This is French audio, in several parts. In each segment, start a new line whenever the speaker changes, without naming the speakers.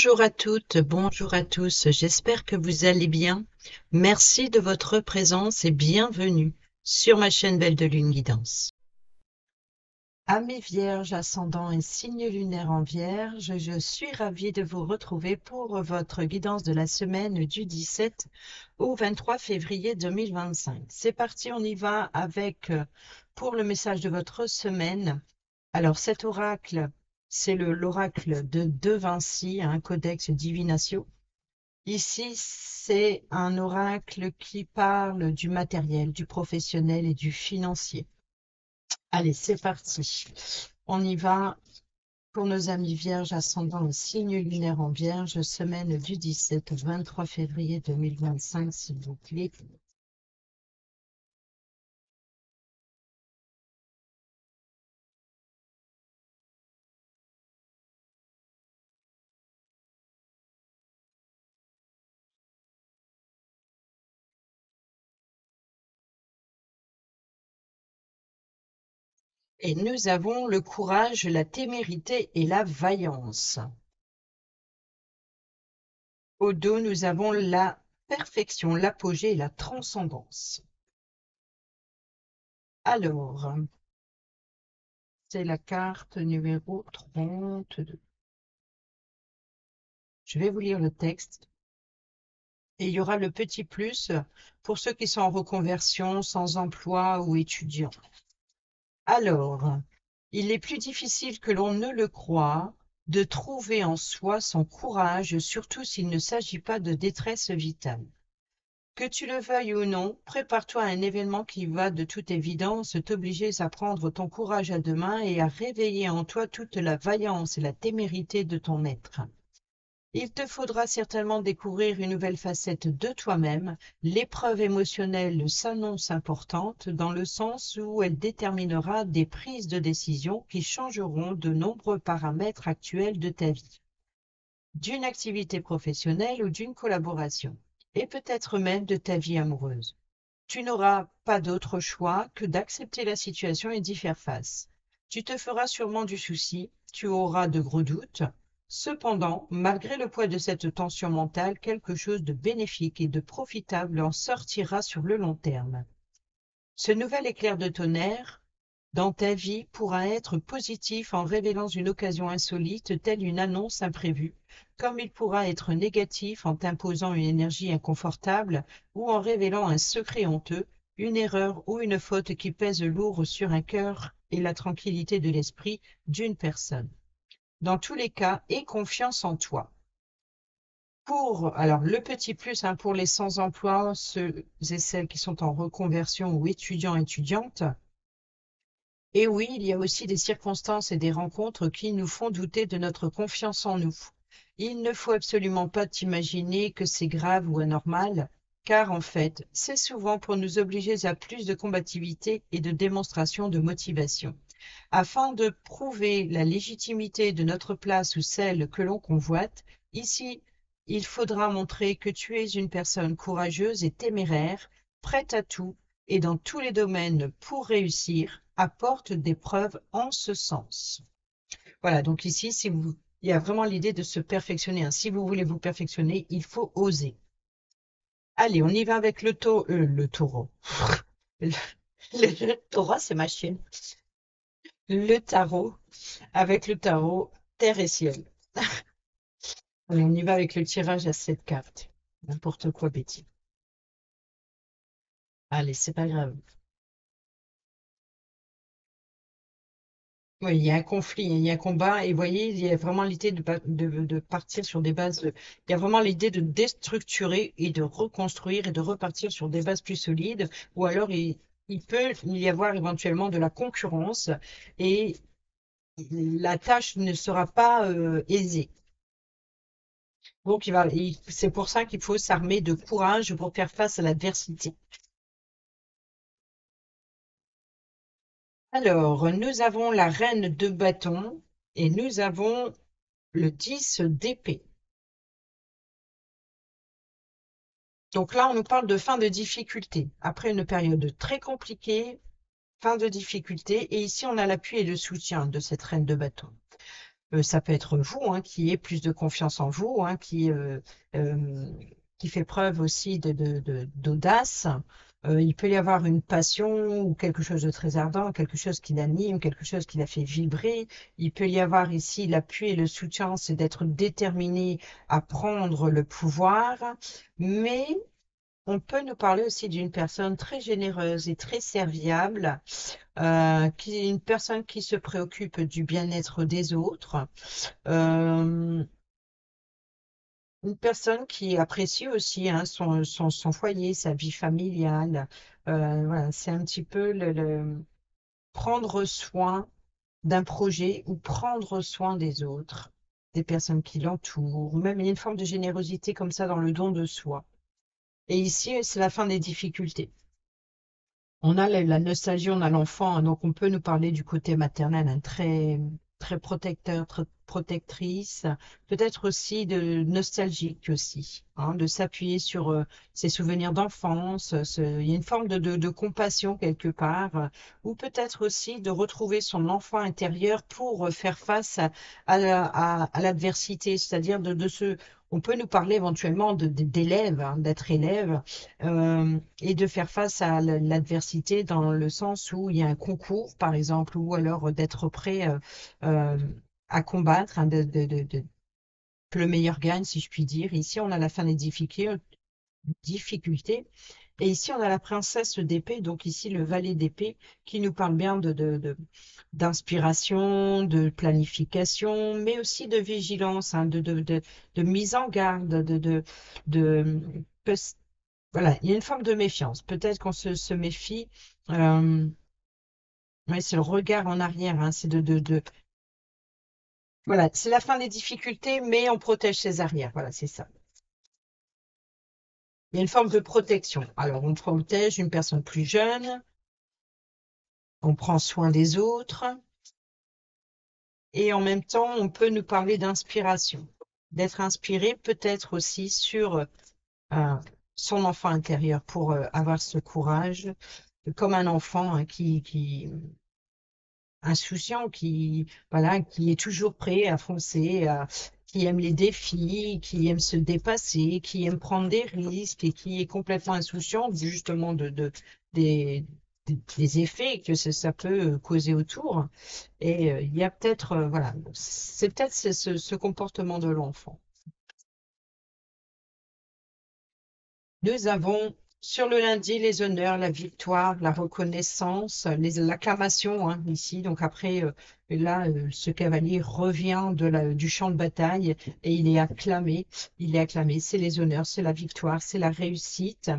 Bonjour à toutes, bonjour à tous, j'espère que vous allez bien. Merci de votre présence et bienvenue sur ma chaîne Belle de Lune Guidance. Amis vierges, ascendant et signe lunaire en vierge, je suis ravie de vous retrouver pour votre guidance de la semaine du 17 au 23 février 2025. C'est parti, on y va avec, pour le message de votre semaine. Alors cet oracle, c'est l'oracle de Vinci, un codex divinatio. Ici, c'est un oracle qui parle du matériel, du professionnel et du financier. Allez, c'est parti. On y va pour nos amis vierges ascendant le signe lunaire en vierge, semaine du 17 au 23 février 2025, s'il vous plaît. Et nous avons le courage, la témérité et la vaillance. Au dos, nous avons la perfection, l'apogée et la transcendance. Alors, c'est la carte numéro 32. Je vais vous lire le texte. Et il y aura le petit plus pour ceux qui sont en reconversion, sans emploi ou étudiants. Alors, il est plus difficile que l'on ne le croit de trouver en soi son courage, surtout s'il ne s'agit pas de détresse vitale. Que tu le veuilles ou non, prépare-toi à un événement qui va de toute évidence t'obliger à prendre ton courage à deux mains et à réveiller en toi toute la vaillance et la témérité de ton être. Il te faudra certainement découvrir une nouvelle facette de toi-même. L'épreuve émotionnelle s'annonce importante dans le sens où elle déterminera des prises de décision qui changeront de nombreux paramètres actuels de ta vie, d'une activité professionnelle ou d'une collaboration, et peut-être même de ta vie amoureuse. Tu n'auras pas d'autre choix que d'accepter la situation et d'y faire face. Tu te feras sûrement du souci, tu auras de gros doutes. Cependant, malgré le poids de cette tension mentale, quelque chose de bénéfique et de profitable en sortira sur le long terme. Ce nouvel éclair de tonnerre dans ta vie pourra être positif en révélant une occasion insolite, telle une annonce imprévue, comme il pourra être négatif en t'imposant une énergie inconfortable ou en révélant un secret honteux, une erreur ou une faute qui pèse lourd sur un cœur et la tranquillité de l'esprit d'une personne. Dans tous les cas, aie confiance en toi. Alors, le petit plus pour les sans-emploi, ceux et celles qui sont en reconversion ou étudiants, étudiantes, et oui, il y a aussi des circonstances et des rencontres qui nous font douter de notre confiance en nous. Il ne faut absolument pas t'imaginer que c'est grave ou anormal, car en fait, c'est souvent pour nous obliger à plus de combativité et de démonstration de motivation. Afin de prouver la légitimité de notre place ou celle que l'on convoite, ici, il faudra montrer que tu es une personne courageuse et téméraire, prête à tout et dans tous les domaines pour réussir, apporte des preuves en ce sens. Voilà, donc ici, il y a vraiment l'idée de se perfectionner. Si vous voulez vous perfectionner, il faut oser. Allez, on y va avec le taureau. Le taureau, c'est ma chienne. Le tarot, avec le tarot terre et ciel. Allez, on y va avec le tirage à 7 cartes. N'importe quoi, Betty. Allez, c'est pas grave. Oui, il y a un conflit, il y a un combat, et vous voyez, il y a vraiment l'idée de partir sur des bases. Il y a vraiment l'idée de déstructurer et de reconstruire et de repartir sur des bases plus solides, ou alors il peut y avoir éventuellement de la concurrence et la tâche ne sera pas aisée. Donc, c'est pour ça qu'il faut s'armer de courage pour faire face à l'adversité. Alors, nous avons la reine de bâton et nous avons le 10 d'épée. Donc là, on nous parle de fin de difficulté. Après une période très compliquée, fin de difficulté. Et ici, on a l'appui et le soutien de cette reine de bâton. Ça peut être vous, hein, qui ayez plus de confiance en vous, hein, euh, qui fait preuve aussi d'audace. Il peut y avoir une passion ou quelque chose de très ardent, quelque chose qui l'anime, quelque chose qui la fait vibrer. Il peut y avoir ici l'appui et le soutien, c'est d'être déterminé à prendre le pouvoir. Mais on peut nous parler aussi d'une personne très généreuse et très serviable, qui est une personne qui se préoccupe du bien-être des autres, euh, une personne qui apprécie aussi, hein, son foyer, sa vie familiale. Voilà, c'est un petit peu prendre soin d'un projet ou prendre soin des autres, des personnes qui l'entourent, ou même il y a une forme de générosité comme ça dans le don de soi. Et ici, c'est la fin des difficultés. On a la nostalgie, on a l'enfant, hein, donc on peut nous parler du côté maternel, hein, très, très protecteur, très protectrice, peut-être aussi de nostalgique aussi, hein, de s'appuyer sur ses souvenirs d'enfance. Il y a une forme de compassion quelque part, ou peut-être aussi de retrouver son enfant intérieur pour faire face à l'adversité, c'est-à-dire on peut nous parler éventuellement d'élèves, hein, d'être élève et de faire face à l'adversité dans le sens où il y a un concours, par exemple, ou alors d'être prêt euh, à combattre, hein, que le meilleur gagne, si je puis dire. Ici, on a la fin des difficultés. Et ici, on a la princesse d'épée, donc ici le valet d'épée, qui nous parle bien d'inspiration, de planification, mais aussi de vigilance, hein, de mise en garde, de, voilà, il y a une forme de méfiance. Peut-être qu'on se méfie. Euh, ouais, c'est le regard en arrière, hein, c'est voilà, c'est la fin des difficultés, mais on protège ses arrières. Voilà, c'est ça. Il y a une forme de protection. Alors, on protège une personne plus jeune, on prend soin des autres, et en même temps, on peut nous parler d'inspiration, d'être inspiré peut-être aussi sur euh, son enfant intérieur pour avoir ce courage, comme un enfant, hein, qui insouciant, qui, voilà, qui est toujours prêt à foncer, qui aime les défis, qui aime se dépasser, qui aime prendre des risques et qui est complètement insouciant justement des, des effets que ça peut causer autour. Et il y a peut-être, voilà, c'est peut-être ce comportement de l'enfant. Nous avons sur le lundi les honneurs, la victoire, la reconnaissance, l'acclamation, hein, ici. Donc après, là, ce cavalier revient du champ de bataille et il est acclamé. Il est acclamé. C'est les honneurs, c'est la victoire, c'est la réussite.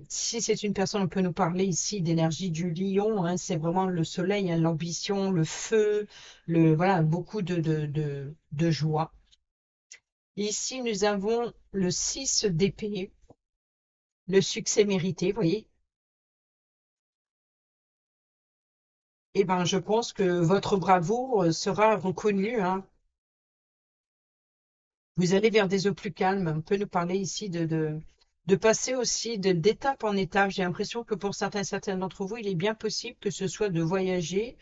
Si c'est une personne, on peut nous parler ici d'énergie du lion, hein, c'est vraiment le soleil, hein, l'ambition, le feu, voilà, beaucoup de joie. Ici, nous avons le 6 d'épée, le succès mérité, vous voyez. Eh ben, je pense que votre bravoure sera reconnue, hein. Vous allez vers des eaux plus calmes. On peut nous parler ici de passer aussi d'étape en étape. J'ai l'impression que pour certains d'entre vous, il est bien possible que ce soit de voyager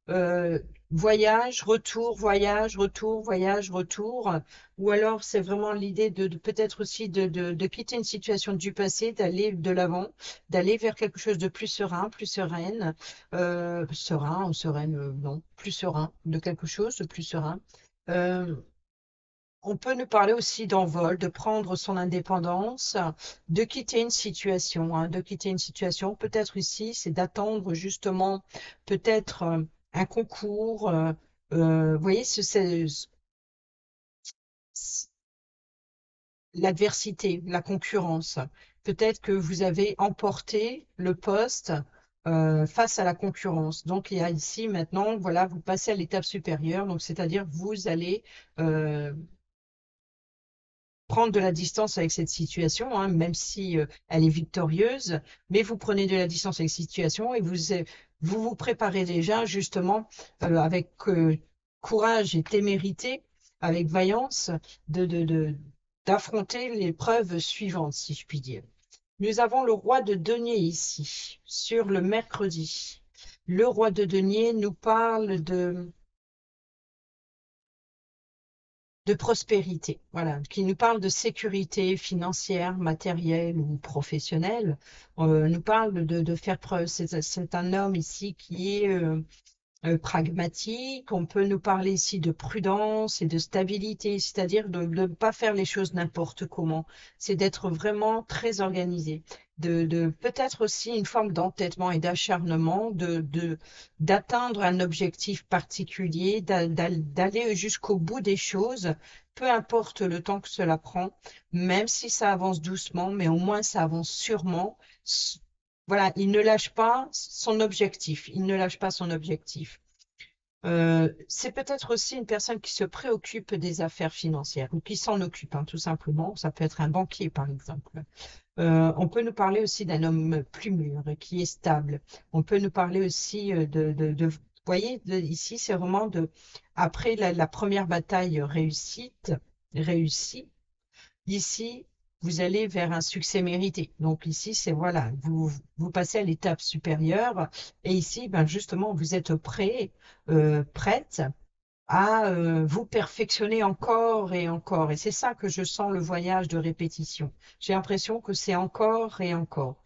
euh, voyage, retour, voyage, retour. Ou alors c'est vraiment l'idée de peut-être aussi de quitter une situation du passé, d'aller de l'avant, d'aller vers quelque chose de plus serein, plus sereine, serein ou sereine, non, plus serein, de quelque chose de plus serein. Euh, on peut nous parler aussi d'envol, de prendre son indépendance, de quitter une situation, hein, de quitter une situation. Peut-être ici, c'est d'attendre justement peut-être un concours. Vous voyez, l'adversité, la concurrence. Peut-être que vous avez emporté le poste face à la concurrence. Donc, il y a ici maintenant, voilà, vous passez à l'étape supérieure. Donc, c'est-à-dire vous allez prendre de la distance avec cette situation, hein, même si elle est victorieuse, mais vous prenez de la distance avec cette situation et vous préparez déjà justement avec courage et témérité, avec vaillance, d'affronter l'épreuve suivante, si je puis dire. Nous avons le roi de denier ici, sur le mercredi. Le roi de denier nous parle de prospérité, voilà, qui nous parle de sécurité financière, matérielle ou professionnelle. Nous parle de faire preuve. C'est un homme ici qui est pragmatique. On peut nous parler ici de prudence et de stabilité, c'est-à-dire de ne pas faire les choses n'importe comment. C'est d'être vraiment très organisé. De peut-être aussi une forme d'entêtement et d'acharnement, d'atteindre un objectif particulier, d'aller jusqu'au bout des choses, peu importe le temps que cela prend, même si ça avance doucement, mais au moins ça avance sûrement. Voilà, il ne lâche pas son objectif. Il ne lâche pas son objectif. C'est peut-être aussi une personne qui se préoccupe des affaires financières ou qui s'en occupe, hein, tout simplement. Ça peut être un banquier, par exemple. On peut nous parler aussi d'un homme plus mûr qui est stable. On peut nous parler aussi vous voyez, ici, c'est vraiment après la première bataille réussie, ici, vous allez vers un succès mérité. Donc ici, c'est voilà, vous passez à l'étape supérieure et ici, ben justement, vous êtes prête à vous perfectionner encore et encore. Et c'est ça que je sens le voyage de répétition. J'ai l'impression que c'est encore et encore.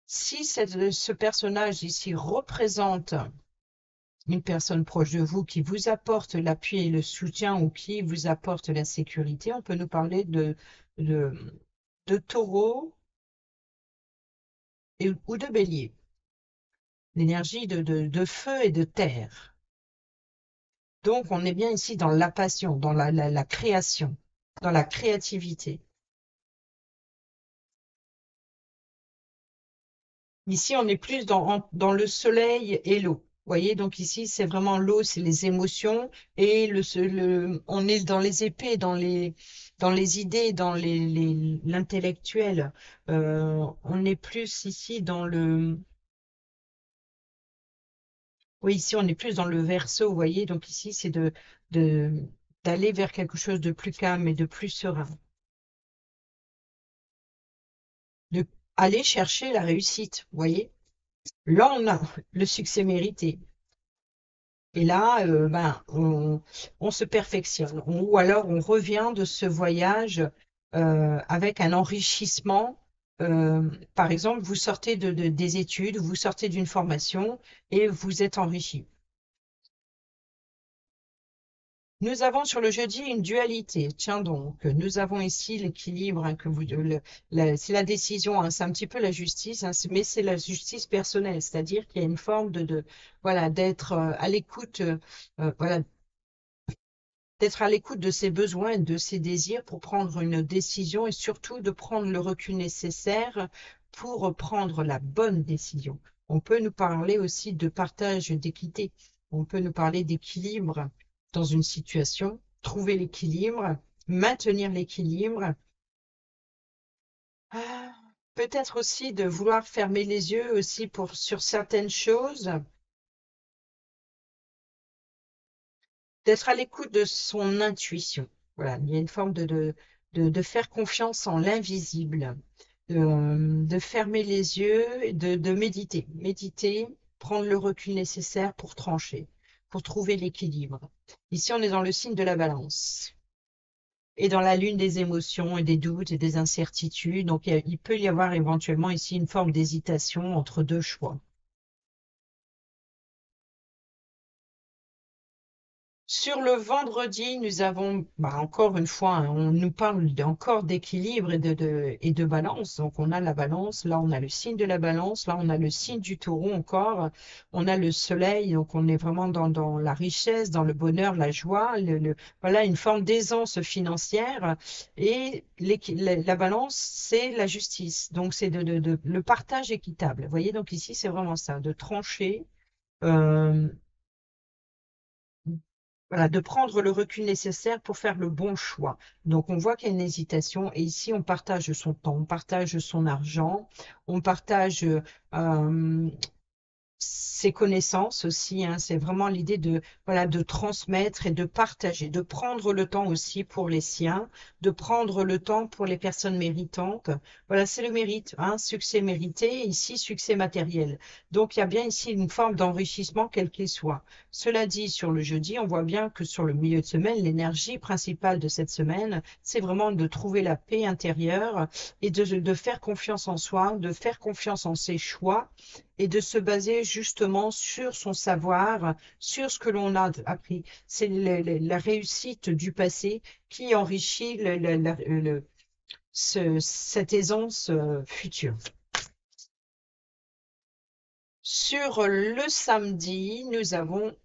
Si ce personnage ici représente une personne proche de vous qui vous apporte l'appui et le soutien ou qui vous apporte la sécurité, on peut nous parler de, de taureau ou de bélier, l'énergie de feu et de terre. Donc, on est bien ici dans la passion, dans la création, dans la créativité. Ici, on est plus dans le soleil et l'eau. Vous voyez, donc ici, c'est vraiment l'eau, c'est les émotions, et on est dans les épées, dans les idées, dans l'intellectuel. On est plus ici oui, ici, on est plus dans le verso, vous voyez, donc ici, c'est de, d'aller vers quelque chose de plus calme et de plus serein, de aller chercher la réussite, vous voyez. Là, on a le succès mérité. Et là, ben, on se perfectionne. Ou alors, on revient de ce voyage avec un enrichissement. Par exemple, vous sortez des études, vous sortez d'une formation et vous êtes enrichi. Nous avons sur le jeudi une dualité. Tiens donc, nous avons ici l'équilibre hein, c'est la décision, hein, c'est un petit peu la justice, hein, mais c'est la justice personnelle, c'est-à-dire qu'il y a une forme voilà, d'être à l'écoute, voilà, d'être à l'écoute de ses besoins et de ses désirs pour prendre une décision et surtout de prendre le recul nécessaire pour prendre la bonne décision. On peut nous parler aussi de partage d'équité. On peut nous parler d'équilibre dans une situation, trouver l'équilibre, maintenir l'équilibre. Ah, peut-être aussi de vouloir fermer les yeux aussi sur certaines choses, d'être à l'écoute de son intuition. Voilà, il y a une forme de faire confiance en l'invisible, de fermer les yeux, et de méditer. Méditer, prendre le recul nécessaire pour trancher, pour trouver l'équilibre. Ici, on est dans le signe de la balance et dans la lune des émotions et des doutes et des incertitudes. Donc, il peut y avoir éventuellement ici une forme d'hésitation entre deux choix. Sur le vendredi, nous avons, bah, encore une fois, hein, on nous parle encore d'équilibre et de balance. Donc, on a la balance, là, on a le signe de la balance, là, on a le signe du taureau encore, on a le soleil, donc on est vraiment dans la richesse, dans le bonheur, la joie, voilà, une forme d'aisance financière. Et la balance, c'est la justice. Donc, c'est le partage équitable. Vous voyez, donc ici, c'est vraiment ça, de trancher. euh, Voilà, de prendre le recul nécessaire pour faire le bon choix. Donc, on voit qu'il y a une hésitation et ici, on partage son temps, on partage son argent, on partage ses connaissances aussi, hein. C'est vraiment l'idée de, voilà, de transmettre et de partager, de prendre le temps aussi pour les siens, de prendre le temps pour les personnes méritantes. Voilà, c'est le mérite, hein, succès mérité, ici succès matériel. Donc il y a bien ici une forme d'enrichissement quel qu'il soit. Cela dit, sur le jeudi, on voit bien que sur le milieu de semaine, l'énergie principale de cette semaine, c'est vraiment de trouver la paix intérieure et de faire confiance en soi, de faire confiance en ses choix et de se baser justement sur son savoir, sur ce que l'on a appris. C'est la réussite du passé qui enrichit cette aisance future. Sur le samedi, nous avons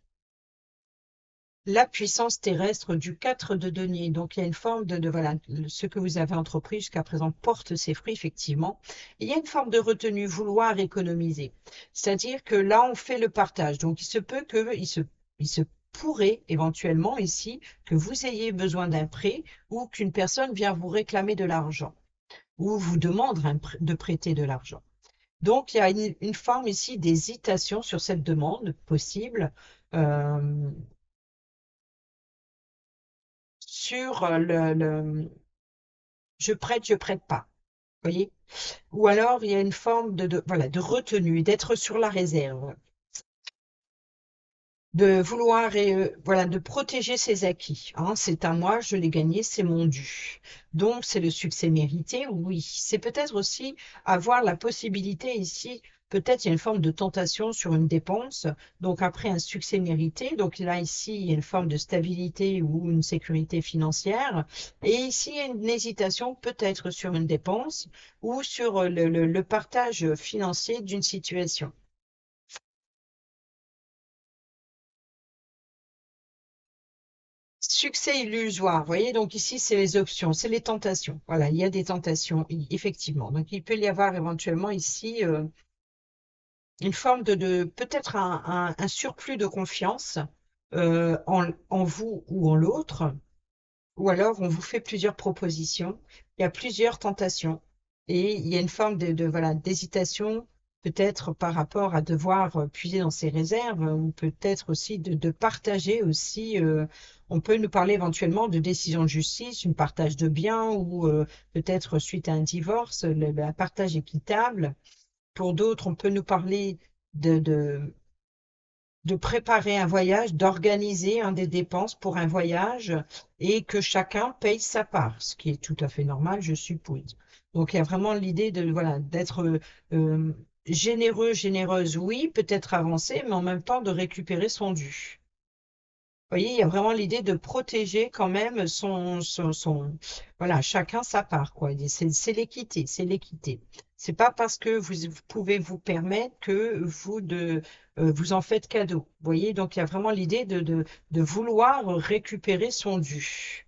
la puissance terrestre du 4 de denier. Donc, il y a une forme voilà, ce que vous avez entrepris jusqu'à présent porte ses fruits, effectivement. Et il y a une forme de retenue, vouloir économiser. C'est-à-dire que là, on fait le partage. Donc, il se peut que, il se pourrait éventuellement ici que vous ayez besoin d'un prêt ou qu'une personne vient vous réclamer de l'argent ou vous demande de prêter de l'argent. Donc, il y a une forme ici d'hésitation sur cette demande possible. Euh, sur je prête pas, voyez? Ou alors il y a une forme voilà, de retenue, d'être sur la réserve, de vouloir voilà, de protéger ses acquis, hein. C'est à moi, je l'ai gagné, c'est mon dû. Donc c'est le succès mérité, oui. C'est peut-être aussi avoir la possibilité ici, peut-être il y a une forme de tentation sur une dépense, donc après un succès mérité, donc là ici il y a une forme de stabilité ou une sécurité financière, et ici il y a une hésitation peut-être sur une dépense ou sur le partage financier d'une situation. Succès illusoire, vous voyez, donc ici, c'est les options, c'est les tentations. Voilà, il y a des tentations, effectivement. Donc, il peut y avoir éventuellement ici une forme peut-être un surplus de confiance en vous ou en l'autre, ou alors on vous fait plusieurs propositions, il y a plusieurs tentations, et il y a une forme voilà, d'hésitation, peut-être par rapport à devoir puiser dans ses réserves, ou peut-être aussi de partager aussi. On peut nous parler éventuellement de décision de justice, un partage de biens, ou peut-être suite à un divorce, un partage équitable. Pour d'autres, on peut nous parler de préparer un voyage, d'organiser des dépenses pour un voyage et que chacun paye sa part, ce qui est tout à fait normal, je suppose. Donc il y a vraiment l'idée de voilà d'être généreux, généreuse, oui, peut-être avancer, mais en même temps de récupérer son dû. Vous voyez, il y a vraiment l'idée de protéger quand même voilà, chacun sa part, quoi. C'est l'équité, c'est l'équité. C'est pas parce que vous pouvez vous permettre que vous en faites cadeau. Vous voyez, donc il y a vraiment l'idée de vouloir récupérer son dû.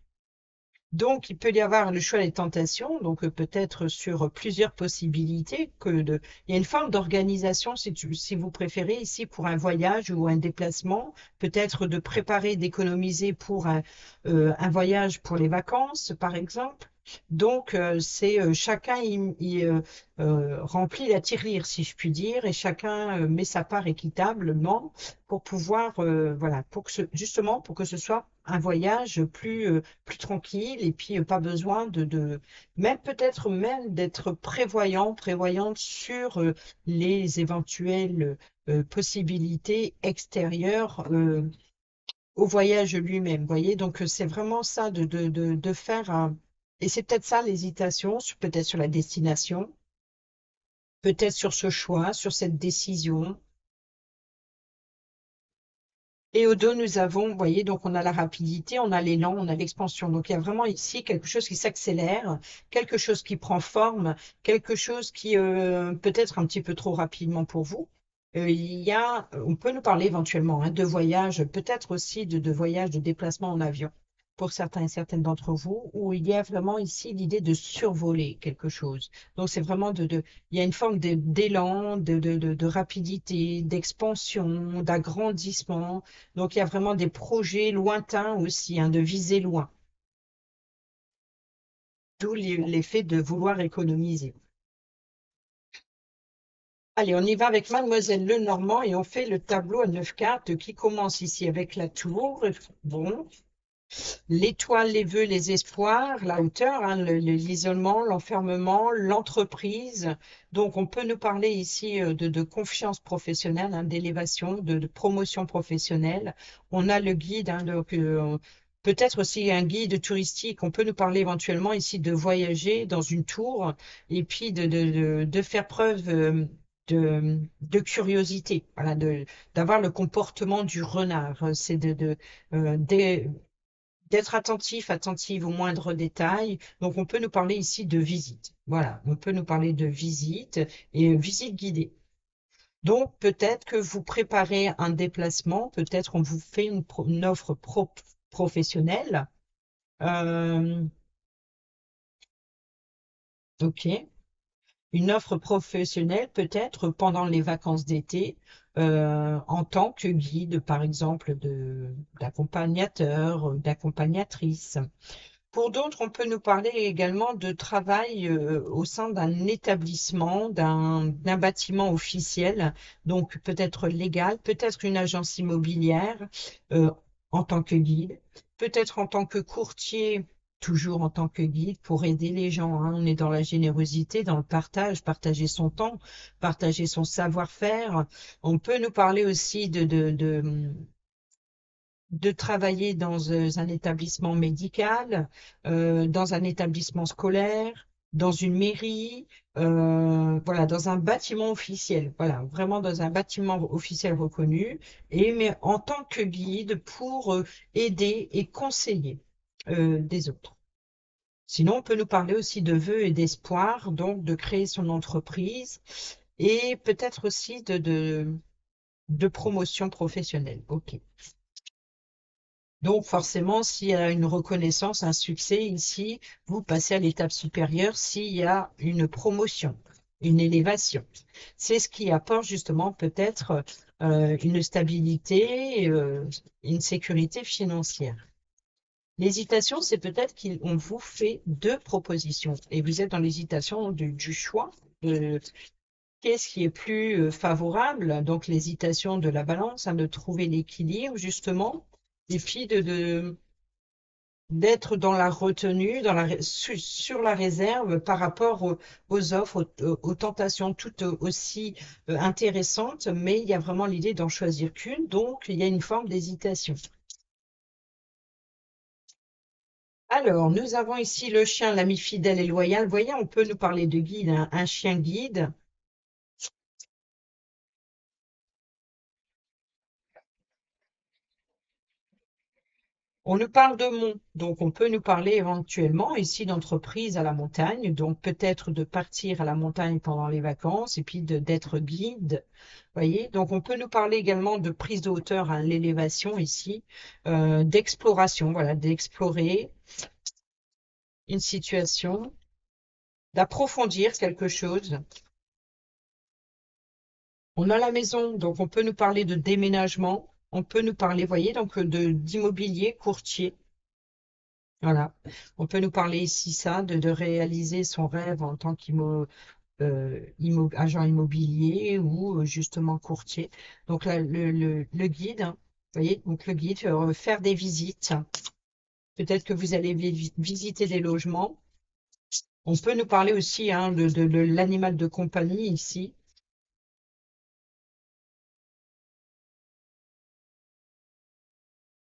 Donc, il peut y avoir le choix des tentations, donc peut-être sur plusieurs possibilités. Il y a une forme d'organisation, si vous préférez, ici pour un voyage ou un déplacement, peut-être de préparer, d'économiser pour un voyage pour les vacances, par exemple. Donc, c'est chacun remplit la tirelire, si je puis dire, et chacun met sa part équitablement pour pouvoir, voilà, justement, pour que ce soit un voyage plus tranquille et puis pas besoin même peut-être même d'être prévoyante sur les éventuelles possibilités extérieures au voyage lui-même. Vous voyez, donc c'est vraiment ça de faire et c'est peut-être ça l'hésitation, peut-être sur la destination, peut-être sur ce choix, sur cette décision. Et au dos, nous avons, vous voyez, donc on a la rapidité, on a l'élan, on a l'expansion. Donc il y a vraiment ici quelque chose qui s'accélère, quelque chose qui prend forme, quelque chose qui peut être un petit peu trop rapidement pour vous. On peut nous parler éventuellement de voyage, peut-être aussi de voyage, de déplacement en avion pour certains et certaines d'entre vous, où il y a vraiment ici l'idée de survoler quelque chose. Donc c'est vraiment il y a une forme d'élan, de rapidité, d'expansion, d'agrandissement. Donc il y a vraiment des projets lointains aussi, de viser loin. D'où l'effet de vouloir économiser. Allez, on y va avec Mademoiselle Lenormand et on fait le tableau à 9 cartes qui commence ici avec la tour. Bon, l'étoile, les vœux, les espoirs, la hauteur, hein, l'isolement, l'enfermement, l'entreprise. Donc, on peut nous parler ici de confiance professionnelle, hein, d'élévation, de promotion professionnelle. On a le guide, hein, donc, peut-être aussi un guide touristique. On peut nous parler éventuellement ici de voyager dans une tour et puis de faire preuve de curiosité, voilà, d'avoir le comportement du renard. C'est d'être attentif, attentive aux moindres détails. Donc, on peut nous parler ici de visite. Voilà, on peut nous parler de visite et visite guidée. Donc, peut-être que vous préparez un déplacement, peut-être on vous fait une offre professionnelle. Euh, ok, une offre professionnelle peut-être pendant les vacances d'été en tant que guide, par exemple, d'accompagnateur, d'accompagnatrice. Pour d'autres, on peut nous parler également de travail au sein d'un établissement, d'un bâtiment officiel, donc peut-être légal, peut-être une agence immobilière euh, en tant que guide, peut-être en tant que courtier, toujours en tant que guide pour aider les gens, hein. On est dans la générosité, dans le partage, partager son temps, partager son savoir-faire. On peut nous parler aussi de travailler dans un établissement médical, dans un établissement scolaire, dans une mairie, voilà, dans un bâtiment officiel, voilà, vraiment dans un bâtiment officiel reconnu, et mais en tant que guide pour aider et conseiller des autres. Sinon, on peut nous parler aussi de vœux et d'espoir, donc de créer son entreprise et peut-être aussi de promotion professionnelle. OK. Donc forcément, s'il y a une reconnaissance, un succès ici, vous passez à l'étape supérieure s'il y a une promotion, une élévation. C'est ce qui apporte justement peut-être une stabilité, une sécurité financière. L'hésitation, c'est peut-être qu'on vous fait deux propositions et vous êtes dans l'hésitation du choix. De, Qu'est-ce qui est plus favorable? Donc l'hésitation de la balance, hein, de trouver l'équilibre justement, et puis d'être dans la retenue, sur la réserve par rapport aux offres, aux tentations toutes aussi intéressantes, mais il y a vraiment l'idée d'en choisir qu'une, donc il y a une forme d'hésitation. Alors, nous avons ici le chien, l'ami fidèle et loyal. Vous voyez, on peut nous parler de guide, hein, un chien guide. On nous parle de mont, donc on peut nous parler éventuellement ici d'entreprise à la montagne, donc peut-être de partir à la montagne pendant les vacances et puis d'être guide. Voyez, donc on peut nous parler également de prise de hauteur à l'élévation ici, d'exploration, voilà, d'explorer une situation, d'approfondir quelque chose. On a la maison, donc on peut nous parler de déménagement, on peut nous parler, voyez, donc d'immobilier courtier. Voilà. On peut nous parler ici ça, de réaliser son rêve en tant agent immobilier ou justement courtier. Donc là, le guide, hein, vous voyez, donc le guide, faire des visites. Peut-être que vous allez visiter des logements. On peut nous parler aussi hein, de l'animal de compagnie ici.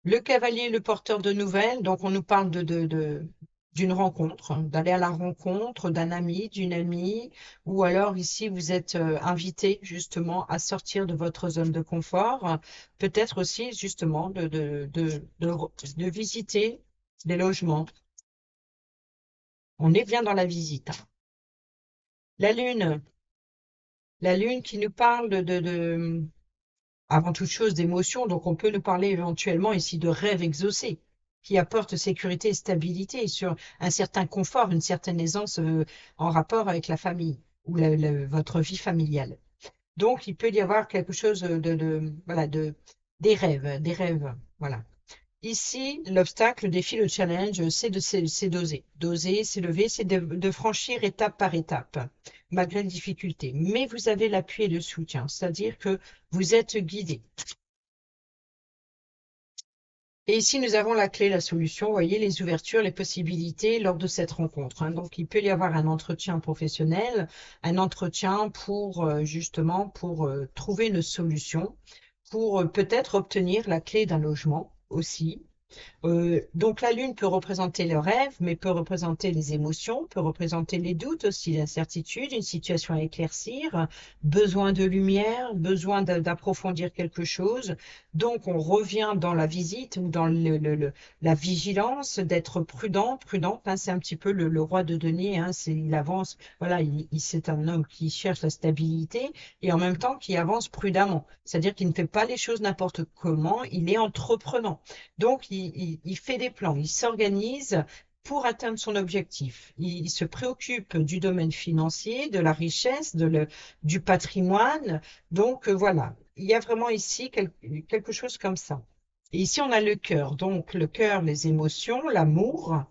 Le cavalier, le porteur de nouvelles, donc on nous parle d'une rencontre, hein, d'aller à la rencontre d'un ami, d'une amie, ou alors ici vous êtes invité justement à sortir de votre zone de confort, peut-être aussi justement de visiter des logements. On est bien dans la visite, hein. La lune, la lune qui nous parle avant toute chose, d'émotions, donc on peut nous parler éventuellement ici de rêves exaucés qui apportent sécurité et stabilité sur un certain confort, une certaine aisance en rapport avec la famille ou votre vie familiale. Donc, il peut y avoir quelque chose voilà, des rêves, voilà. Ici, l'obstacle, le défi, le challenge, c'est d'oser. D'oser, c'est lever, c'est de franchir étape par étape, malgré les difficultés. Mais vous avez l'appui et le soutien, c'est-à-dire que vous êtes guidé. Et ici, nous avons la clé, la solution, vous voyez, les ouvertures, les possibilités lors de cette rencontre, hein. Donc, il peut y avoir un entretien professionnel, un entretien pour justement pour trouver une solution, pour peut-être obtenir la clé d'un logement aussi. Donc la lune peut représenter le rêve, mais peut représenter les émotions, peut représenter les doutes aussi, l'incertitude, une situation à éclaircir, besoin de lumière, besoin d'approfondir quelque chose. Donc on revient dans la visite ou dans la vigilance, d'être prudent, prudente, hein, c'est un petit peu le roi de denier, hein, il avance, voilà, c'est un homme qui cherche la stabilité et en même temps qui avance prudemment. C'est-à-dire qu'il ne fait pas les choses n'importe comment, il est entreprenant. Donc, il fait des plans, il s'organise pour atteindre son objectif. Il se préoccupe du domaine financier, de la richesse, du patrimoine. Donc, voilà, il y a vraiment ici quelque chose comme ça. Et ici, on a le cœur. Donc, le cœur, les émotions, l'amour,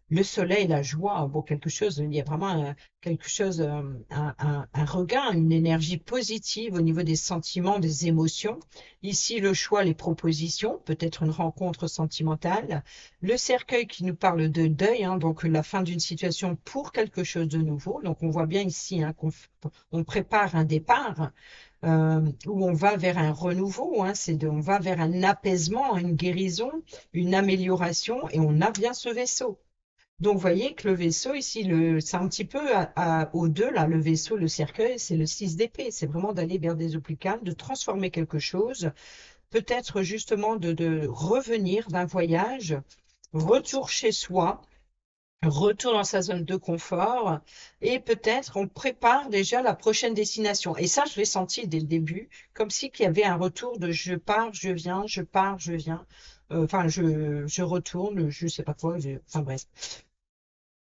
le soleil, la joie, bon, quelque chose, il y a vraiment quelque chose, un regain, une énergie positive au niveau des sentiments, des émotions. Ici, le choix, les propositions, peut-être une rencontre sentimentale. Le cercueil qui nous parle de deuil, hein, donc la fin d'une situation pour quelque chose de nouveau. Donc, on voit bien ici hein, on prépare un départ. Où on va vers un renouveau, hein, on va vers un apaisement, une guérison, une amélioration, et on a bien ce vaisseau. Donc, vous voyez que le vaisseau, ici, c'est un petit peu au deux, là, le vaisseau, le cercueil, c'est le 6 d'épée. C'est vraiment d'aller vers des eaux plus calmes, de transformer quelque chose, peut-être justement de revenir d'un voyage, retour chez soi, retour dans sa zone de confort, et peut-être on prépare déjà la prochaine destination. Et ça, je l'ai senti dès le début, comme si qu'il y avait un retour de je pars, je viens, je pars, je viens. Enfin, je retourne, je sais pas quoi, enfin bref.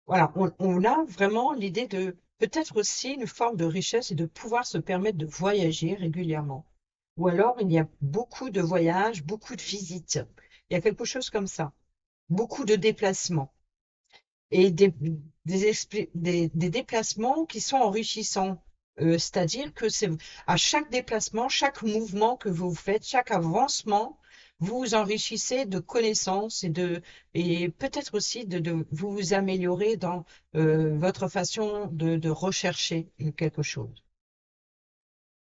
Voilà, on a vraiment l'idée de peut-être aussi une forme de richesse et de pouvoir se permettre de voyager régulièrement. Ou alors, il y a beaucoup de voyages, beaucoup de visites. Il y a quelque chose comme ça. Beaucoup de déplacements. Et des déplacements qui sont enrichissants. C'est-à-dire que c'est à chaque déplacement, chaque mouvement que vous faites, chaque avancement, vous vous enrichissez de connaissances et peut-être aussi vous vous améliorez dans votre façon de rechercher quelque chose.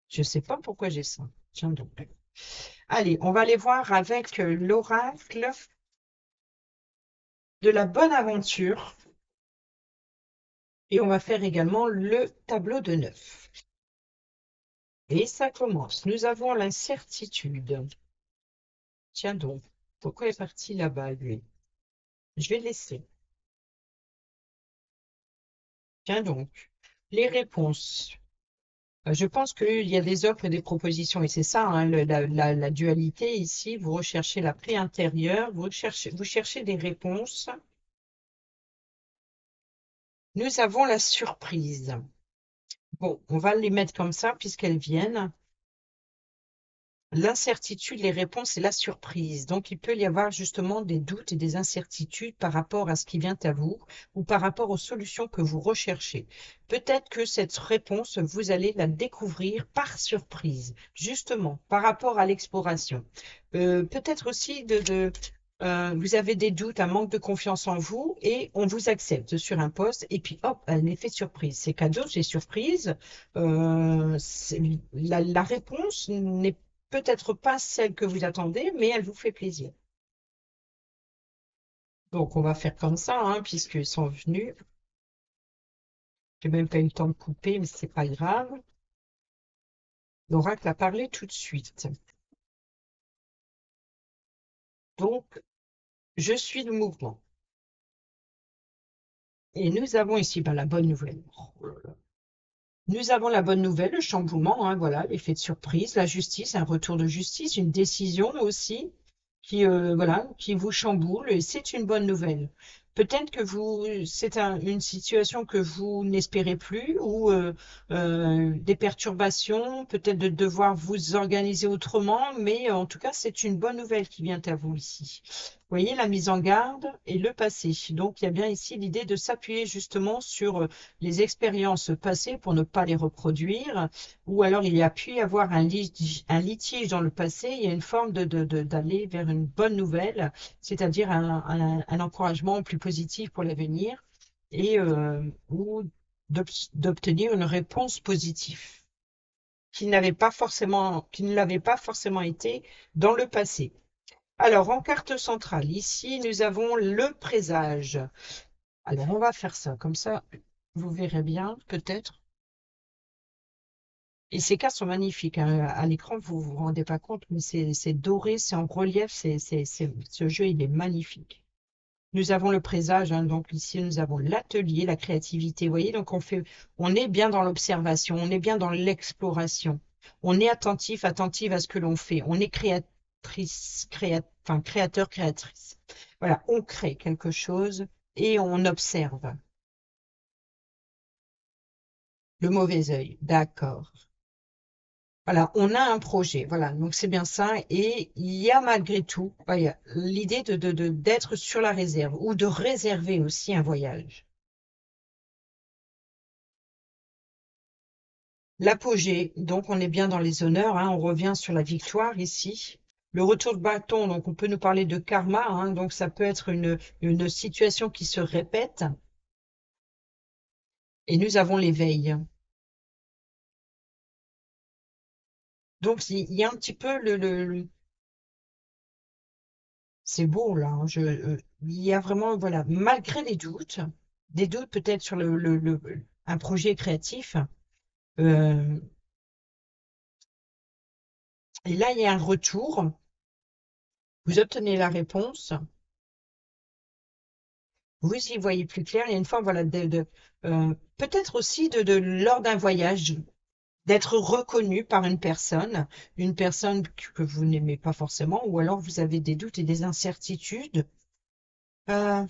Je ne sais pas pourquoi j'ai ça. Tiens donc. Allez, on va aller voir avec l'oracle de la bonne aventure et on va faire également le tableau de 9. Et ça commence. Nous avons l'incertitude. Tiens donc, pourquoi est parti là-bas, lui? Je vais le laisser. Tiens donc, les réponses. Je pense qu'il y a des offres et des propositions, et c'est ça, hein, la dualité ici. Vous recherchez la paix intérieure, vous cherchez des réponses. Nous avons la surprise. Bon, on va les mettre comme ça puisqu'elles viennent. L'incertitude, les réponses et la surprise. Donc, il peut y avoir justement des doutes et des incertitudes par rapport à ce qui vient à vous ou par rapport aux solutions que vous recherchez. Peut-être que cette réponse, vous allez la découvrir par surprise, justement, par rapport à l'exploration. Peut-être aussi vous avez des doutes, un manque de confiance en vous et on vous accepte sur un poste et puis hop, un effet surprise. C'est cadeau, c'est surprise. La réponse n'est peut-être pas celle que vous attendez, mais elle vous fait plaisir. Donc, on va faire comme ça, hein, puisqu'ils sont venus. J'ai même pas eu le temps de couper, mais c'est pas grave. L'oracle a parlé tout de suite. Donc, je suis le mouvement. Et nous avons ici la bonne nouvelle. Oh là là. Nous avons la bonne nouvelle, le chamboulement, hein, voilà, l'effet de surprise, la justice, un retour de justice, une décision aussi voilà, qui vous chamboule et c'est une bonne nouvelle. Peut-être que c'est une situation que vous n'espérez plus ou des perturbations, peut-être de devoir vous organiser autrement, mais en tout cas, c'est une bonne nouvelle qui vient à vous ici. voyez la mise en garde et le passé. Donc, il y a bien ici l'idée de s'appuyer justement sur les expériences passées pour ne pas les reproduire. Ou alors, il y a pu y avoir un litige dans le passé. Il y a une forme d'aller vers une bonne nouvelle, c'est-à-dire un encouragement plus positif pour l'avenir et ou d'obtenir une réponse positive qui ne l'avait pas forcément été dans le passé. Alors, en carte centrale, ici, nous avons le présage. Alors, on va faire ça, comme ça, vous verrez bien, peut-être. Et ces cartes sont magnifiques, hein. À l'écran, vous vous rendez pas compte, mais c'est doré, c'est en relief, ce jeu, il est magnifique. Nous avons le présage, hein, donc ici, nous avons l'atelier, la créativité. Vous voyez, donc on est bien dans l'observation, on est bien dans l'exploration. On est attentif à ce que l'on fait. On est enfin, créateur, créatrice. Voilà, on crée quelque chose et on observe. Le mauvais œil, d'accord. Voilà, on a un projet, voilà, donc c'est bien ça. Et il y a malgré tout, voilà, l'idée d'être sur la réserve ou de réserver aussi un voyage. L'apogée, donc on est bien dans les honneurs, hein, on revient sur la victoire ici. Le retour de bâton, donc on peut nous parler de karma, hein, donc ça peut être une situation qui se répète. Et nous avons l'éveil. Donc il y a un petit peu c'est beau là, hein, il y a vraiment, voilà, malgré les doutes, des doutes peut-être sur un projet créatif, euh, et là il y a un retour, vous obtenez la réponse. Vous y voyez plus clair. Il y a une forme, voilà, peut-être aussi lors d'un voyage, d'être reconnu par une personne que vous n'aimez pas forcément, ou alors vous avez des doutes et des incertitudes euh,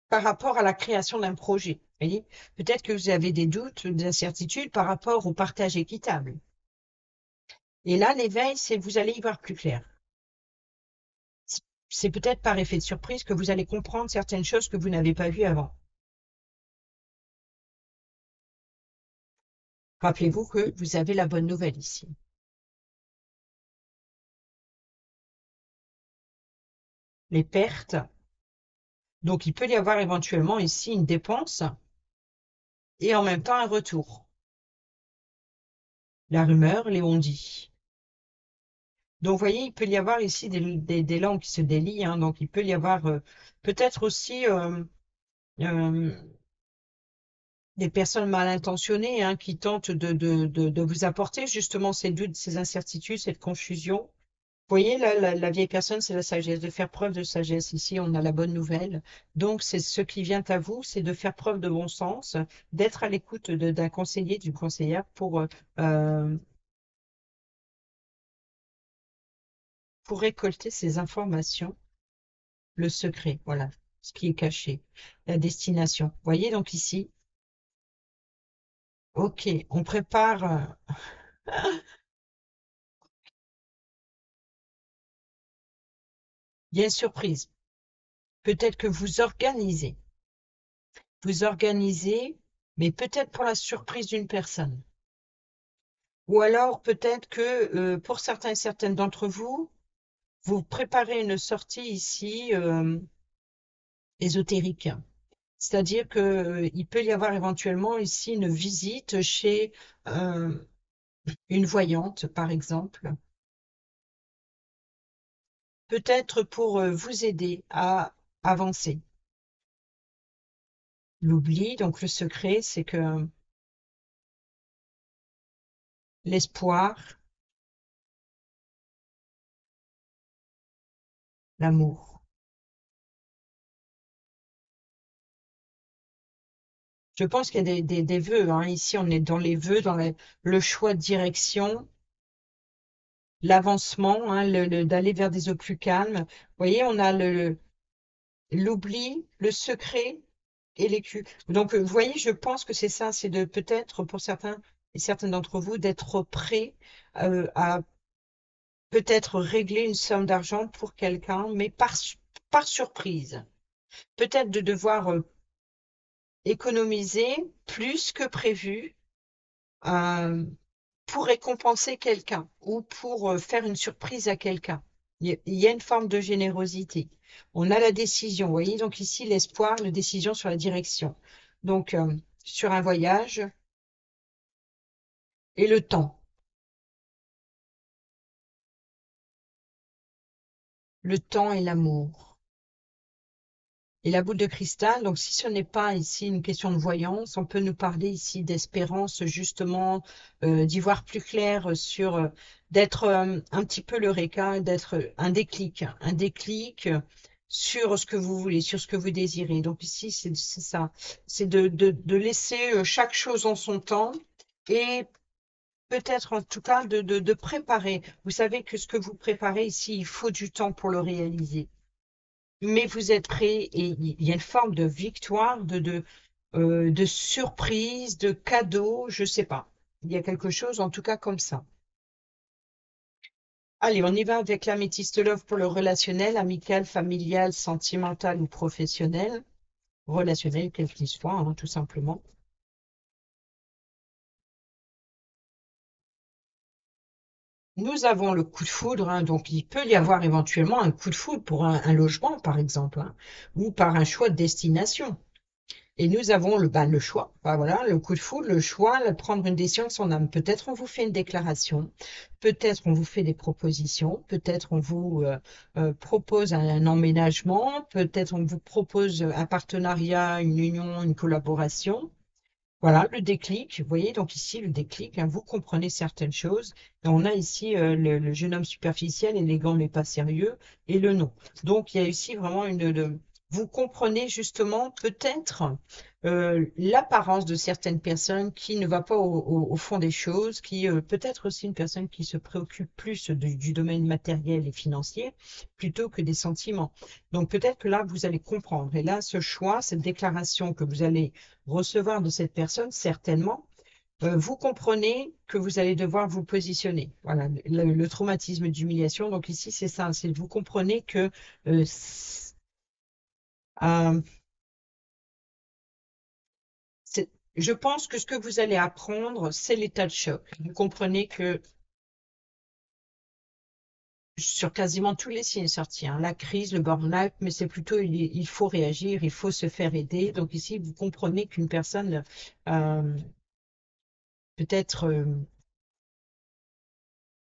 par rapport à la création d'un projet. Vous voyez, peut-être que vous avez des doutes, des incertitudes par rapport au partage équitable. Et là, l'éveil, c'est vous allez y voir plus clair. C'est peut-être par effet de surprise que vous allez comprendre certaines choses que vous n'avez pas vues avant. Rappelez-vous que vous avez la bonne nouvelle ici. Les pertes. Donc, il peut y avoir éventuellement ici une dépense et en même temps un retour. La rumeur, les on-dit. Donc, vous voyez, il peut y avoir ici des langues qui se délient, hein. Donc, il peut y avoir peut-être aussi euh, des personnes mal intentionnées, hein, qui tentent de vous apporter justement ces doutes, ces incertitudes, cette confusion. Vous voyez, là, la vieille personne, c'est la sagesse, de faire preuve de sagesse. Ici, on a la bonne nouvelle. Donc, c'est ce qui vient à vous, c'est de faire preuve de bon sens, d'être à l'écoute d'un conseiller, d'une conseillère euh, pour récolter ces informations, le secret, voilà, ce qui est caché, la destination. Vous voyez, donc ici, ok, on prépare, il y a une surprise. Peut-être que vous organisez, mais peut-être pour la surprise d'une personne. Ou alors peut-être que pour certains et certaines d'entre vous, vous préparez une sortie ici ésotérique. C'est-à-dire que il peut y avoir éventuellement ici une visite chez euh, une voyante, par exemple, peut-être pour vous aider à avancer. L'oubli, donc le secret, c'est que l'espoir, l'amour. Je pense qu'il y a des vœux, hein. Ici, on est dans les vœux, le choix de direction, l'avancement, hein, d'aller vers des eaux plus calmes. Vous voyez, on a l'oubli, le secret et l'écu. Donc, vous voyez, je pense que c'est ça, c'est de peut-être pour certains et certaines d'entre vous d'être prêt à peut-être régler une somme d'argent pour quelqu'un, mais par surprise. Peut-être de devoir économiser plus que prévu euh, pour récompenser quelqu'un ou pour faire une surprise à quelqu'un. Il y a une forme de générosité. On a la décision, vous voyez, donc ici l'espoir, la décision sur la direction. Donc sur un voyage et le temps. Le temps et l'amour. Et la boule de cristal, donc si ce n'est pas ici une question de voyance, on peut nous parler ici d'espérance, justement, d'y voir plus clair sur, d'être un petit peu l'eureka, d'être un déclic sur ce que vous voulez, sur ce que vous désirez. Donc ici, c'est ça, c'est de laisser chaque chose en son temps et peut-être en tout cas de préparer. Vous savez que ce que vous préparez ici, il faut du temps pour le réaliser. Mais vous êtes prêts et il y a une forme de victoire, de surprise, de cadeau, je sais pas. Il y a quelque chose en tout cas comme ça. Allez, on y va avec l'améthyste love pour le relationnel, amical, familial, sentimental ou professionnel. Relationnel, quel qu'il soit, hein, tout simplement. Nous avons le coup de foudre, hein, donc il peut y avoir éventuellement un coup de foudre pour un logement, par exemple, hein, ou par un choix de destination. Et nous avons le choix. Bah, voilà, le coup de foudre, le choix, prendre une décision de son âme. Peut-être on vous fait une déclaration, peut-être on vous fait des propositions, peut-être on vous propose un emménagement, peut-être on vous propose un partenariat, une union, une collaboration. Voilà, le déclic. Vous voyez, donc ici, le déclic, hein, vous comprenez certaines choses. Et on a ici le jeune homme superficiel, élégant mais pas sérieux, et le non. Donc, il y a ici vraiment vous comprenez justement peut-être l'apparence de certaines personnes qui ne va pas au fond des choses, qui peut-être aussi une personne qui se préoccupe plus du domaine matériel et financier plutôt que des sentiments. Donc, peut-être que là, vous allez comprendre. Et là, ce choix, cette déclaration que vous allez recevoir de cette personne, certainement, vous comprenez que vous allez devoir vous positionner. Voilà, le traumatisme d'humiliation. Donc ici, c'est ça, c'est vous comprenez que euh, je pense que ce que vous allez apprendre, c'est l'état de choc. Vous comprenez que sur quasiment tous les signes sortis, hein, la crise, le burn-out, mais c'est plutôt il faut réagir, il faut se faire aider. Donc ici, vous comprenez qu'une personne euh, peut-être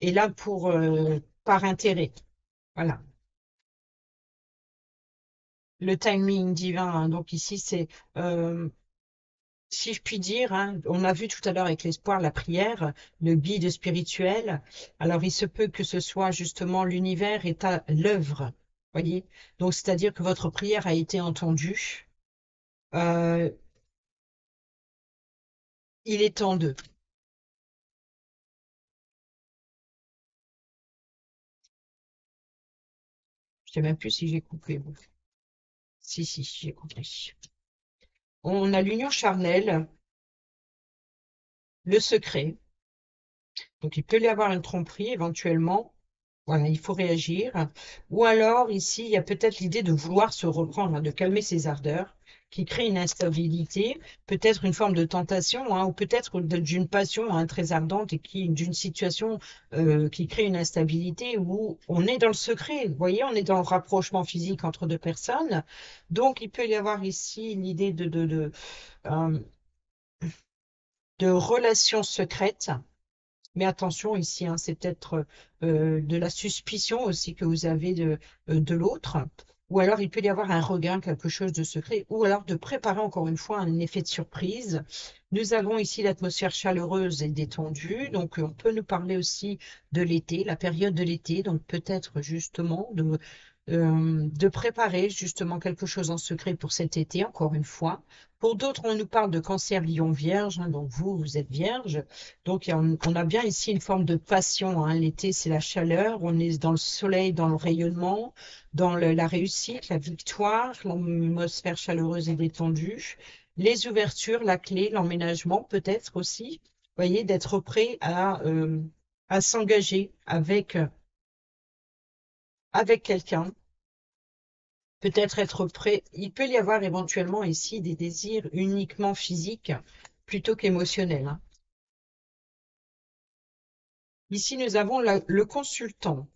est là pour par intérêt. Voilà. Le timing divin, hein. Donc ici, c'est, si je puis dire, hein, on a vu tout à l'heure avec l'espoir, la prière, le guide spirituel. Alors il se peut que ce soit justement l'univers est à l'œuvre, voyez. Donc c'est-à-dire que votre prière a été entendue. Euh, il est temps de. Je sais même plus si j'ai coupé. Bon. Si, j'ai coupé. On a l'union charnelle, le secret. Donc il peut y avoir une tromperie éventuellement. Voilà, il faut réagir. Ou alors, ici, il y a peut-être l'idée de vouloir se reprendre, hein, de calmer ses ardeurs, qui crée une instabilité, peut-être une forme de tentation, hein, ou peut-être d'une passion hein, très ardente et d'une situation qui crée une instabilité où on est dans le secret. Vous voyez, on est dans le rapprochement physique entre deux personnes. Donc, il peut y avoir ici l'idée euh, de relations secrètes. Mais attention ici, hein, c'est peut-être de la suspicion aussi que vous avez de l'autre. Ou alors il peut y avoir un regain, quelque chose de secret, ou alors de préparer encore une fois un effet de surprise. Nous avons ici l'atmosphère chaleureuse et détendue, donc on peut nous parler aussi de l'été, la période de l'été, donc peut-être justement de préparer justement quelque chose en secret pour cet été, encore une fois. Pour d'autres, on nous parle de cancer lion vierge, hein, donc vous êtes vierge. Donc on a bien ici une forme de passion, hein. L'été, c'est la chaleur, on est dans le soleil, dans le rayonnement, dans la réussite, la victoire, l'atmosphère chaleureuse et détendue, les ouvertures, la clé, l'emménagement peut-être aussi. Vous voyez, d'être prêt à s'engager avec quelqu'un peut-être être prêt. Il peut y avoir éventuellement ici des désirs uniquement physiques plutôt qu'émotionnels, hein. Ici, nous avons le consultant,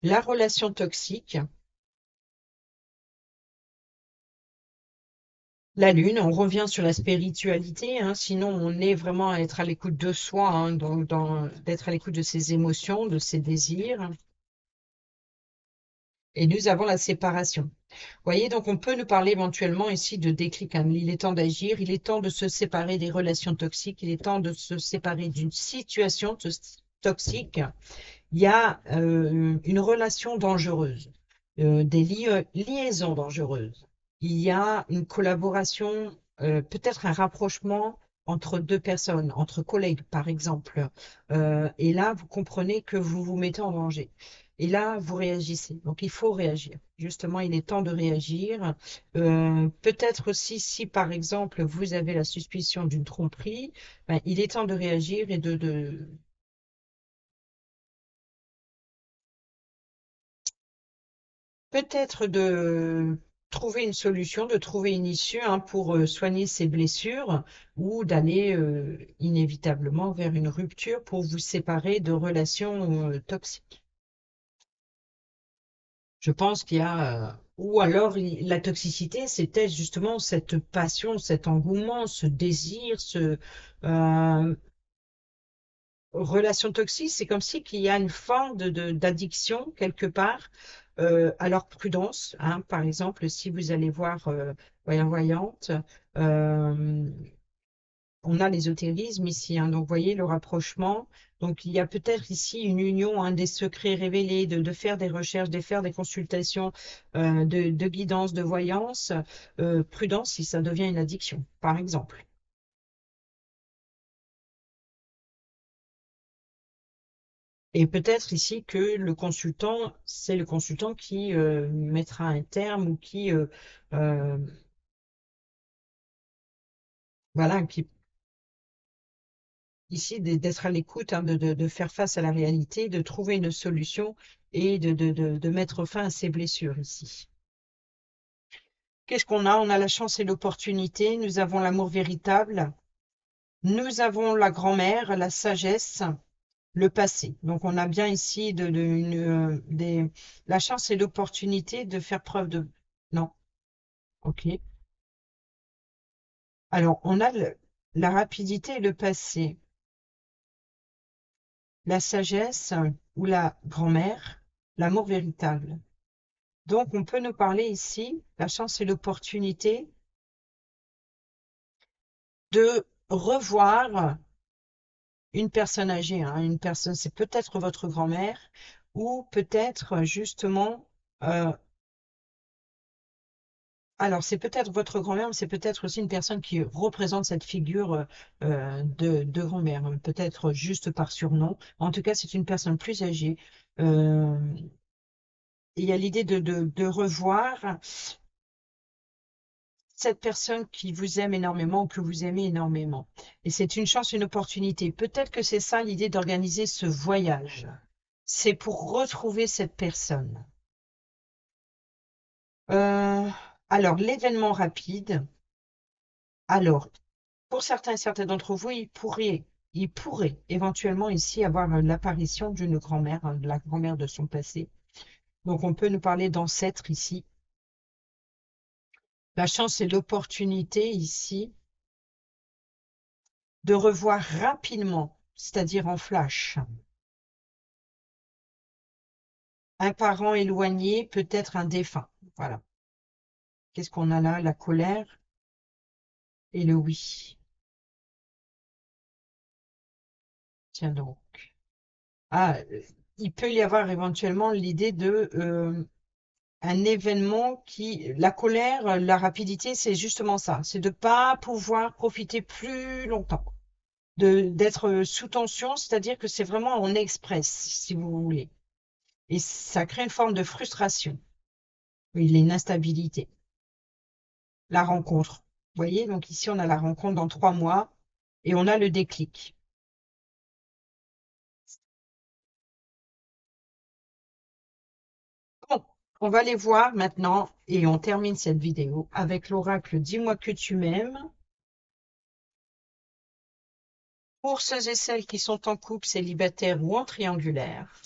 la relation toxique, la lune. On revient sur la spiritualité, hein, sinon on est vraiment à être à l'écoute de soi, hein, d'être à l'écoute de ses émotions, de ses désirs. Et nous avons la séparation. Vous voyez, donc on peut nous parler éventuellement ici de déclic, hein. Il est temps d'agir, il est temps de se séparer des relations toxiques, il est temps de se séparer d'une situation toxique. Il y a une relation dangereuse, des liaisons dangereuses. Il y a une collaboration, peut-être un rapprochement entre deux personnes, entre collègues par exemple. Et là, vous comprenez que vous vous mettez en danger. Et là, vous réagissez. Donc, il faut réagir. Justement, il est temps de réagir. Peut-être aussi, si par exemple, vous avez la suspicion d'une tromperie, ben, il est temps de réagir et peut-être de trouver une solution, de trouver une issue, hein, pour soigner ces blessures ou d'aller inévitablement vers une rupture pour vous séparer de relations toxiques. Je pense qu'il y a, ou alors la toxicité, c'était justement cette passion, cet engouement, ce désir, euh, relation toxique, c'est comme si qu'il y a une forme d'addiction quelque part. Alors prudence, hein, par exemple, si vous allez voir voyante, euh, on a l'ésotérisme ici, hein, donc vous voyez le rapprochement. Donc il y a peut-être ici une union, hein, des secrets révélés, de faire des recherches, de faire des consultations, de guidance, de voyance. Prudence si ça devient une addiction, par exemple. Et peut-être ici que le consultant, c'est le consultant qui mettra un terme ou qui, euh, voilà, qui ici d'être à l'écoute, hein, de faire face à la réalité, de trouver une solution et de mettre fin à ces blessures ici. Qu'est-ce qu'on a? On a la chance et l'opportunité, nous avons l'amour véritable, nous avons la grand-mère, la sagesse, le passé. Donc on a bien ici la chance et l'opportunité de faire preuve de... Non, ok. Alors, on a la rapidité et le passé, la sagesse ou la grand-mère, l'amour véritable. Donc, on peut nous parler ici, la chance et l'opportunité de revoir une personne âgée, hein, une personne, c'est peut-être votre grand-mère ou peut-être justement, euh, alors c'est peut-être votre grand-mère, mais c'est peut-être aussi une personne qui représente cette figure de grand-mère, hein, peut-être juste par surnom. En tout cas, c'est une personne plus âgée. Euh, il y a l'idée de revoir cette personne qui vous aime énormément ou que vous aimez énormément. Et c'est une chance, une opportunité. Peut-être que c'est ça l'idée d'organiser ce voyage. C'est pour retrouver cette personne. Euh, alors, l'événement rapide. Alors, pour certains et certaines d'entre vous, il pourrait éventuellement ici avoir l'apparition d'une grand-mère, hein, de la grand-mère de son passé. Donc, on peut nous parler d'ancêtres ici. La chance et l'opportunité ici de revoir rapidement, c'est-à-dire en flash, un parent éloigné, peut-être un défunt. Voilà. Qu'est-ce qu'on a là? La colère et le oui. Tiens donc. Ah, il peut y avoir éventuellement l'idée de un événement la colère, la rapidité, c'est justement ça, c'est de pas pouvoir profiter plus longtemps, d'être sous tension, c'est-à-dire que c'est vraiment en express, si vous voulez. Et ça crée une forme de frustration. Il y a une instabilité. La rencontre. Vous voyez, donc ici, on a la rencontre dans 3 mois et on a le déclic. Bon, On va les voir maintenant et on termine cette vidéo avec l'oracle Dis-moi que tu m'aimes. Pour ceux et celles qui sont en couple, célibataire ou en triangulaire.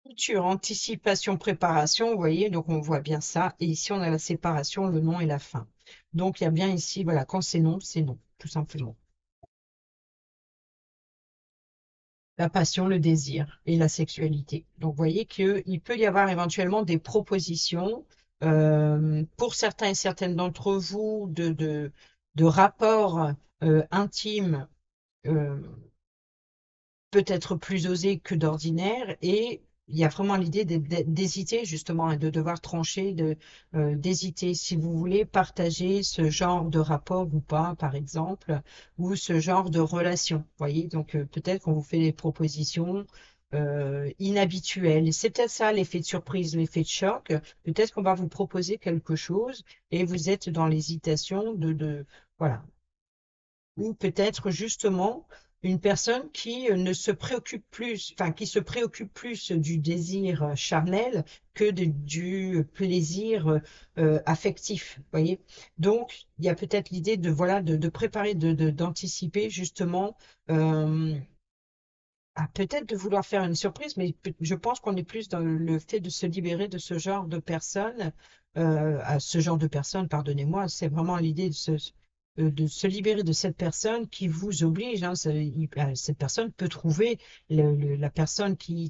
Futur, anticipation, préparation, vous voyez, donc on voit bien ça. Et ici, on a la séparation, le nom et la fin. Donc, il y a bien ici, voilà, quand c'est non, tout simplement. La passion, le désir et la sexualité. Donc, vous voyez qu'il peut y avoir éventuellement des propositions pour certains et certaines d'entre vous de rapports intimes euh, peut-être plus osé que d'ordinaire et il y a vraiment l'idée d'hésiter justement et de devoir trancher, d'hésiter si vous voulez partager ce genre de rapport ou pas, par exemple, ou ce genre de relation. Vous voyez, donc peut-être qu'on vous fait des propositions inhabituelles. Et c'est peut-être ça l'effet de surprise, l'effet de choc. Peut-être qu'on va vous proposer quelque chose et vous êtes dans l'hésitation voilà, ou peut-être justement une personne qui ne se préoccupe plus, enfin qui se préoccupe plus du désir charnel que du plaisir affectif, voyez. Donc il y a peut-être l'idée de voilà de préparer, d'anticiper justement peut-être de vouloir faire une surprise, mais je pense qu'on est plus dans le fait de se libérer de ce genre de personnes, à ce genre de personnes, pardonnez-moi, c'est vraiment l'idée de se libérer de cette personne qui vous oblige, hein, cette personne peut trouver la personne qui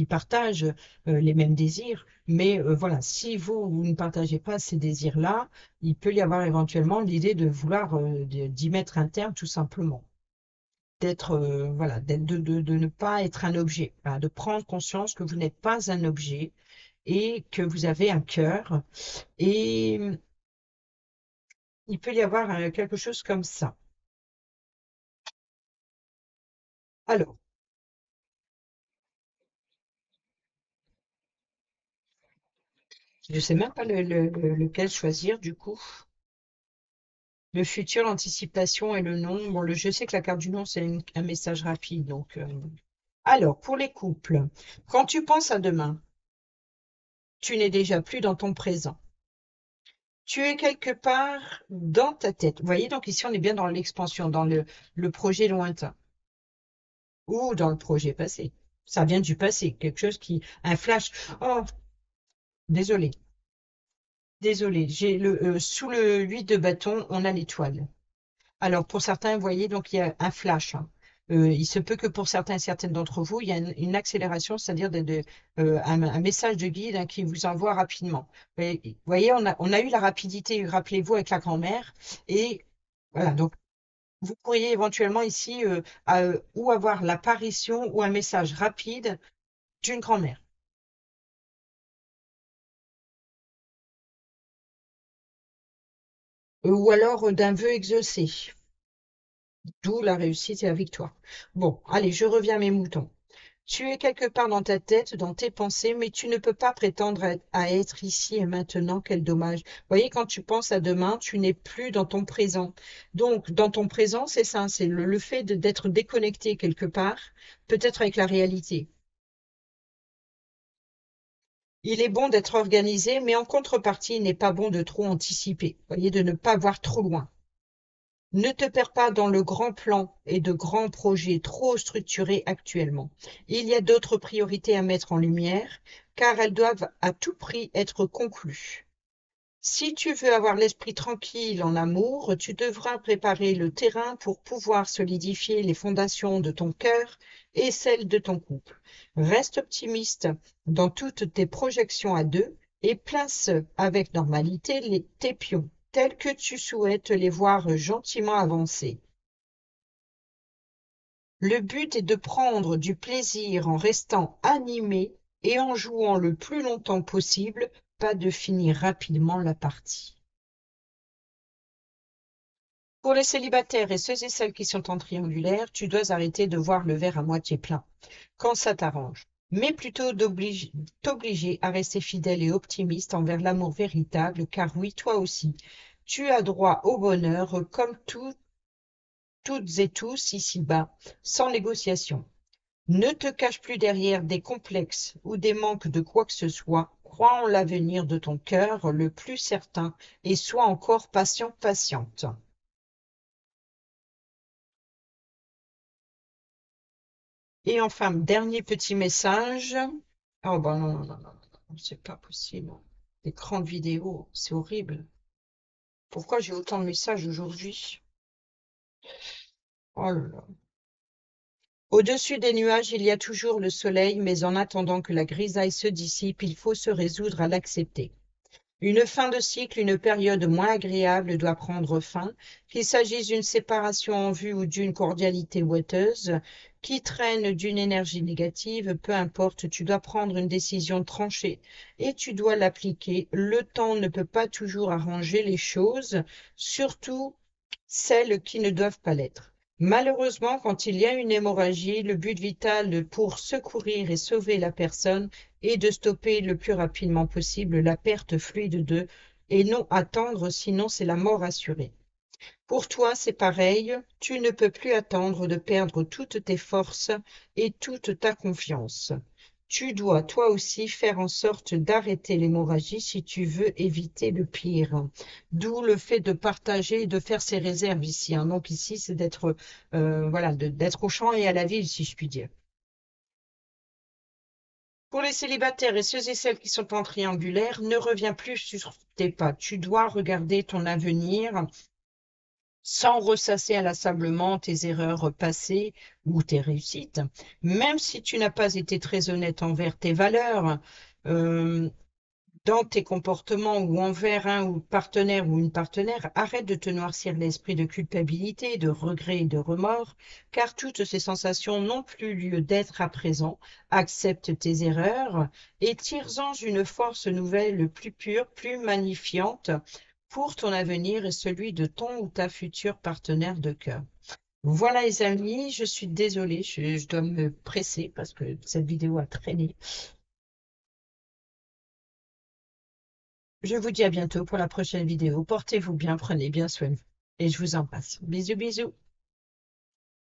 partage les mêmes désirs, mais voilà, si vous ne partagez pas ces désirs-là, il peut y avoir éventuellement l'idée de vouloir d'y mettre un terme tout simplement d'être voilà, de ne pas être un objet, voilà, de prendre conscience que vous n'êtes pas un objet et que vous avez un cœur. Et il peut y avoir quelque chose comme ça. Alors, je ne sais même pas lequel choisir du coup. Le futur, l'anticipation et le nom. Bon, je sais que la carte du nom, c'est un message rapide. Donc, alors, pour les couples, quand tu penses à demain, tu n'es déjà plus dans ton présent. Tu es quelque part dans ta tête. Vous voyez, donc ici, on est bien dans l'expansion, dans le projet lointain ou dans le projet passé. Ça vient du passé, quelque chose un flash. Oh, désolé, désolé. Sous le 8 de bâton, on a l'étoile. Alors, pour certains, vous voyez, donc il y a un flash, hein. Il se peut que pour certains et certaines d'entre vous, il y a une accélération, c'est-à-dire un message de guide hein, qui vous envoie rapidement. Vous voyez, on a eu la rapidité, rappelez-vous, avec la grand-mère. Et voilà, donc vous pourriez éventuellement ici ou avoir l'apparition ou un message rapide d'une grand-mère. Ou alors d'un vœu exaucé, d'où la réussite et la victoire. Bon, allez, je reviens à mes moutons. Tu es quelque part dans ta tête, dans tes pensées, mais tu ne peux pas prétendre à être ici et maintenant. Quel dommage. Vous voyez, quand tu penses à demain, tu n'es plus dans ton présent. Donc, dans ton présent, c'est ça, c'est le fait d'être déconnecté quelque part, peut-être avec la réalité. Il est bon d'être organisé, mais en contrepartie, il n'est pas bon de trop anticiper. Vous voyez, de ne pas voir trop loin. Ne te perds pas dans le grand plan et de grands projets trop structurés actuellement. Il y a d'autres priorités à mettre en lumière, car elles doivent à tout prix être conclues. Si tu veux avoir l'esprit tranquille en amour, tu devras préparer le terrain pour pouvoir solidifier les fondations de ton cœur et celles de ton couple. Reste optimiste dans toutes tes projections à deux et place avec normalité tes pions, tels que tu souhaites les voir gentiment avancer. Le but est de prendre du plaisir en restant animé et en jouant le plus longtemps possible, pas de finir rapidement la partie. Pour les célibataires et ceux et celles qui sont en triangulaire, tu dois arrêter de voir le verre à moitié plein, quand ça t'arrange, mais plutôt t'obliger à rester fidèle et optimiste envers l'amour véritable, car oui, toi aussi, tu as droit au bonheur comme toutes et tous ici-bas, sans négociation. Ne te cache plus derrière des complexes ou des manques de quoi que ce soit. Crois en l'avenir de ton cœur le plus certain et sois encore patient, patiente. Et enfin, dernier petit message. Oh ben non, non, non, non, non, c'est pas possible. L'écran de vidéo, c'est horrible. Pourquoi j'ai autant de messages aujourd'hui? Oh là là. Au-dessus des nuages, il y a toujours le soleil, mais en attendant que la grisaille se dissipe, il faut se résoudre à l'accepter. Une fin de cycle, une période moins agréable doit prendre fin, qu'il s'agisse d'une séparation en vue ou d'une cordialité ouateuse, qui traîne d'une énergie négative, peu importe, tu dois prendre une décision tranchée et tu dois l'appliquer. Le temps ne peut pas toujours arranger les choses, surtout celles qui ne doivent pas l'être. Malheureusement, quand il y a une hémorragie, le but vital pour secourir et sauver la personne est de stopper le plus rapidement possible la perte fluide d'eux et non attendre, sinon c'est la mort assurée. Pour toi, c'est pareil, tu ne peux plus attendre de perdre toutes tes forces et toute ta confiance. Tu dois toi aussi faire en sorte d'arrêter l'hémorragie si tu veux éviter le pire. D'où le fait de partager et de faire ses réserves ici, hein. Donc ici, c'est d'être voilà, d'être au champ et à la ville, si je puis dire. Pour les célibataires et ceux et celles qui sont en triangulaire, ne reviens plus sur tes pas. Tu dois regarder ton avenir sans ressasser inlassablement tes erreurs passées ou tes réussites. Même si tu n'as pas été très honnête envers tes valeurs, euh, dans tes comportements ou envers un ou partenaire ou une partenaire, arrête de te noircir l'esprit de culpabilité, de regret et de remords, car toutes ces sensations n'ont plus lieu d'être à présent. Accepte tes erreurs et tire-en une force nouvelle, plus pure, plus magnifiante pour ton avenir et celui de ton ou ta future partenaire de cœur. Voilà les amis, je suis désolée, je dois me presser parce que cette vidéo a traîné. Je vous dis à bientôt pour la prochaine vidéo. Portez-vous bien, prenez bien soin de vous. Et je vous embrasse. Bisous, bisous.